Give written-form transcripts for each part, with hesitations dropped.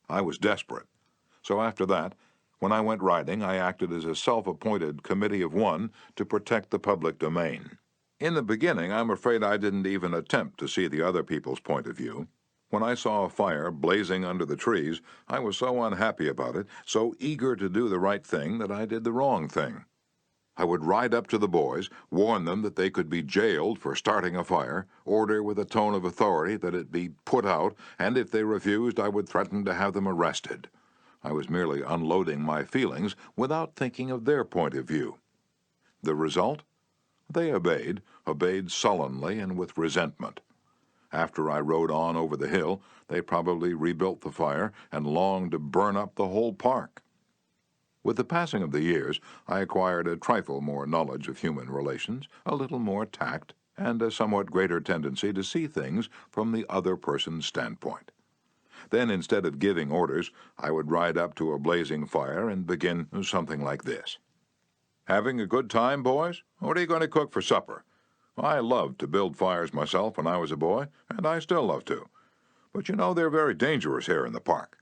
I was desperate. So after that, when I went riding, I acted as a self-appointed committee of one to protect the public domain. In the beginning, I'm afraid I didn't even attempt to see the other people's point of view. When I saw a fire blazing under the trees, I was so unhappy about it, so eager to do the right thing, that I did the wrong thing. I would ride up to the boys, warn them that they could be jailed for starting a fire, order with a tone of authority that it be put out, and if they refused, I would threaten to have them arrested. I was merely unloading my feelings without thinking of their point of view. The result? They obeyed sullenly and with resentment. After I rode on over the hill, they probably rebuilt the fire and longed to burn up the whole park. With the passing of the years, I acquired a trifle more knowledge of human relations, a little more tact, and a somewhat greater tendency to see things from the other person's standpoint. Then, instead of giving orders, I would ride up to a blazing fire and begin something like this. "Having a good time, boys? What are you going to cook for supper? I loved to build fires myself when I was a boy, and I still love to. But you know they're very dangerous here in the park.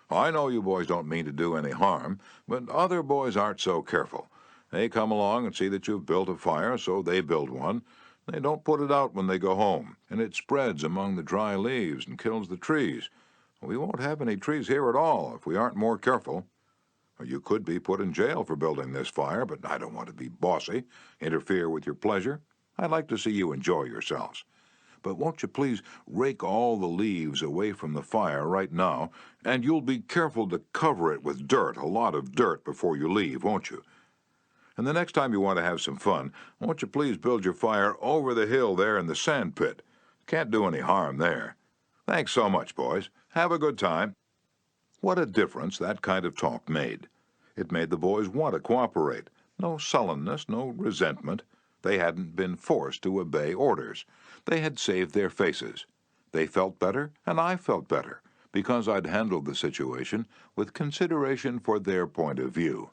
I know you boys don't mean to do any harm, but other boys aren't so careful. They come along and see that you've built a fire, so they build one. They don't put it out when they go home, and it spreads among the dry leaves and kills the trees. We won't have any trees here at all if we aren't more careful. You could be put in jail for building this fire, but I don't want to be bossy, interfere with your pleasure. I'd like to see you enjoy yourselves. But won't you please rake all the leaves away from the fire right now, and you'll be careful to cover it with dirt, a lot of dirt, before you leave, won't you? And the next time you want to have some fun, won't you please build your fire over the hill there in the sand pit? Can't do any harm there. Thanks so much, boys. Have a good time." What a difference that kind of talk made. It made the boys want to cooperate. No sullenness, no resentment. They hadn't been forced to obey orders. They had saved their faces. They felt better, and I felt better, because I'd handled the situation with consideration for their point of view.